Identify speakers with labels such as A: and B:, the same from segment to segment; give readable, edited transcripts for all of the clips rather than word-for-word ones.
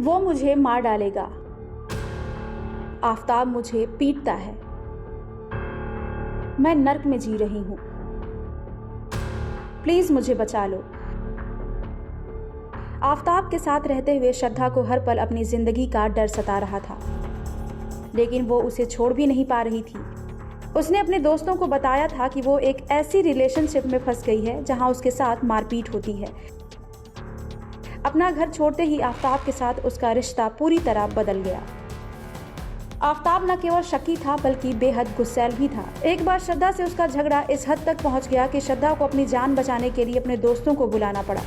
A: वो मुझे मार डालेगा। आफताब मुझे पीटता है। मैं नर्क में जी रही हूं। प्लीज मुझे बचा लो। आफताब के साथ रहते हुए श्रद्धा को हर पल अपनी जिंदगी का डर सता रहा था, लेकिन वो उसे छोड़ भी नहीं पा रही थी। उसने अपने दोस्तों को बताया था कि वो एक ऐसी रिलेशनशिप में फंस गई है जहां उसके साथ मारपीट होती है। अपना घर छोड़ते ही आफताब के साथ उसका रिश्ता पूरी तरह बदल गया। आफताब न केवल शकी था बल्कि बेहद गुस्सैल भी था। एक बार श्रद्धा से उसका झगड़ा इस हद तक पहुंच गया कि श्रद्धा को अपनी जान बचाने के लिए अपने दोस्तों को बुलाना पड़ा।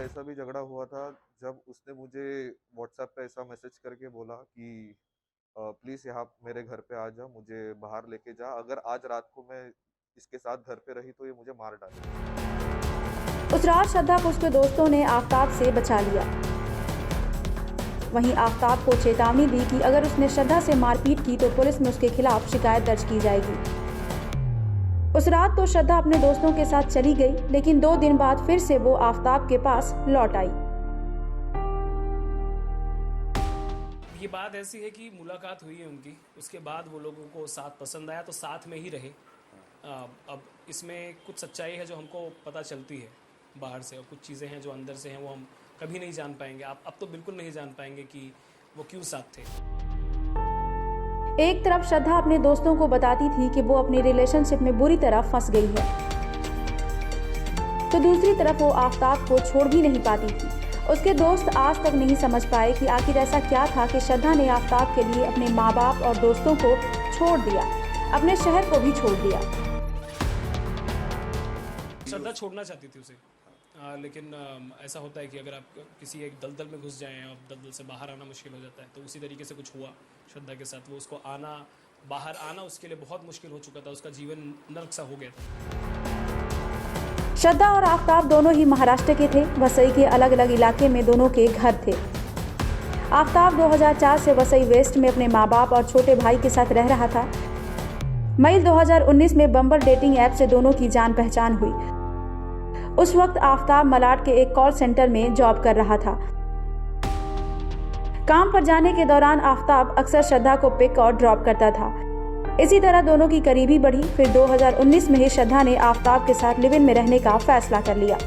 B: ऐसा भी झगड़ा हुआ था जब उसने मुझे व्हाट्सएप पे ऐसा मैसेज करके बोला कि प्लीज यहाँ मेरे घर पे आ जा, मुझे बाहर लेके जा, अगर आज रात को मैं इसके साथ घर पे रही तो ये मुझे मार डाले।
A: उस रात श्रद्धा को उसके दोस्तों ने आफताब से बचा लिया। वहीं आफताब को चेतावनी दी कि अगर उसने श्रद्धा से मारपीट की तो पुलिस में उसके खिलाफ शिकायत दर्ज की जाएगी। उस रात तो श्रद्धा अपने दोस्तों के साथ चली गई, लेकिन 2 दिन बाद फिर से वो आफताब के पास लौट आई।
C: ये बात ऐसी है कि मुलाकात हुई है उनकी, उसके बाद वो लोगों को साथ पसंद आया तो साथ में ही रहे। अब इसमें कुछ सच्चाई है जो हमको पता चलती है बाहर से, और कुछ चीज़ें हैं जो अंदर से हैं वो हम कभी नहीं जान पाएंगे। अब तो बिल्कुल नहीं जान पाएंगे कि वो क्यों साथ थे।
A: एक तरफ श्रद्धा अपने दोस्तों को बताती थी कि वो अपनी रिलेशनशिप में बुरी तरह फंस गई है, तो दूसरी तरफ वो आफताब को छोड़ भी नहीं पाती थी। उसके दोस्त आज तक नहीं समझ पाए कि आखिर ऐसा क्या था कि श्रद्धा ने आफताब के लिए अपने माँ बाप और दोस्तों को छोड़ दिया, अपने शहर को भी छोड़ दिया।
C: श्रद्धा छोड़ना चाहती थी उसे, लेकिन ऐसा होता है कि अगर आप किसी एक दलदल में घुस जाएं और दलदल से बाहर आना मुश्किल हो जाता है, तो उसी तरीके से कुछ हुआ श्रद्धा के साथ। वो उसको बाहर आना उसके लिए बहुत मुश्किल हो चुका था, उसका जीवन नर्क सा हो गया था।
A: श्रद्धा और आफताब दोनों ही महाराष्ट्र के थे। वसई के अलग अलग इलाके में दोनों के घर थे। आफताब 2004 से वसई वेस्ट में अपने माँ बाप और छोटे भाई के साथ रह रहा था। मई 2019 में बम्बल डेटिंग ऐप से दोनों की जान पहचान हुई। उस वक्त आफताब मलाड के एक कॉल सेंटर में जॉब कर रहा था। काम पर जाने के दौरान आफताब अक्सर श्रद्धा को पिक और ड्रॉप करता था। इसी तरह दोनों की करीबी बढ़ी। फिर 2019 में ही श्रद्धा ने आफताब के साथ लिव इन में रहने का फैसला कर लिया।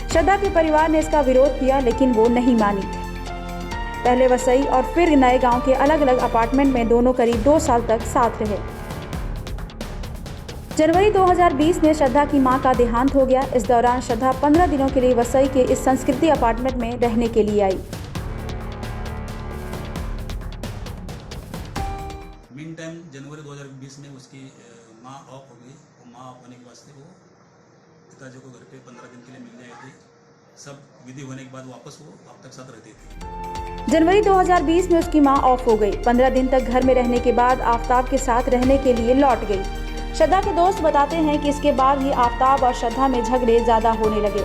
A: श्रद्धा के परिवार ने इसका विरोध किया, लेकिन वो नहीं मानी। पहले वसई और फिर नए गांव के अलग अलग अपार्टमेंट में दोनों करीब 2 साल तक साथ रहे। जनवरी 2020 में श्रद्धा की मां का देहांत हो गया। इस दौरान श्रद्धा 15 दिनों के लिए वसई के इस संस्कृति अपार्टमेंट में रहने के लिए आई।
D: मीन टाइम जनवरी 2020 में उसकी माँ ऑफ हो गई। वो माँ ऑफ होने के वास्ते वो पिताजी को घर पे 15 दिन के लिए मिलने आई थी। सब विधि होने के बाद वापस वो अब तक साथ रहती थी।
A: जनवरी 2020 में उसकी मां ऑफ हो गई। 15 दिन तक घर में रहने के बाद आफताब के साथ रहने के लिए लौट गई। श्रद्धा के दोस्त बताते हैं कि इसके बाद ही आफताब और श्रद्धा में झगड़े ज्यादा होने लगे।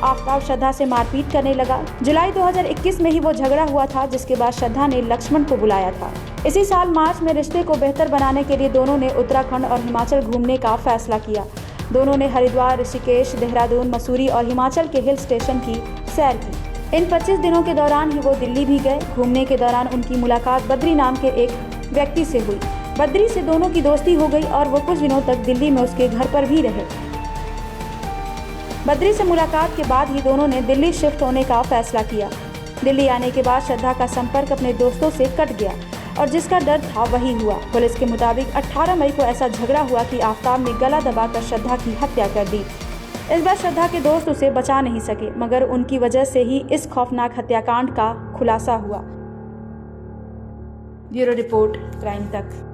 A: आफताब श्रद्धा से मारपीट करने लगा। जुलाई 2021 में ही वो झगड़ा हुआ था, जिसके बाद श्रद्धा ने लक्ष्मण को बुलाया था। इसी साल मार्च में रिश्ते को बेहतर बनाने के लिए दोनों ने उत्तराखंड और हिमाचल घूमने का फैसला किया। दोनों ने हरिद्वार, ऋषिकेश, देहरादून, मसूरी और हिमाचल के हिल स्टेशन की सैर की। इन 25 दिनों के दौरान ही वो दिल्ली भी गए। घूमने के दौरान उनकी मुलाकात बद्री नाम के एक व्यक्ति से हुई। बद्री से दोनों की दोस्ती हो गई और वो कुछ दिनों तक दिल्ली में उसके घर पर भी रहे। बद्री से मुलाकात के बाद ही दोनों ने दिल्ली शिफ्ट होने का फैसला किया। दिल्ली आने के बाद श्रद्धा का संपर्क अपने दोस्तों से कट गया और जिसका डर था वही हुआ। पुलिस के मुताबिक 18 मई को ऐसा झगड़ा हुआ कि आफताब ने गला दबाकर श्रद्धा की हत्या कर दी। इस बार श्रद्धा के दोस्त उसे बचा नहीं सके, मगर उनकी वजह से ही इस खौफनाक हत्याकांड का खुलासा हुआ। ब्यूरो रिपोर्ट, क्राइम तक।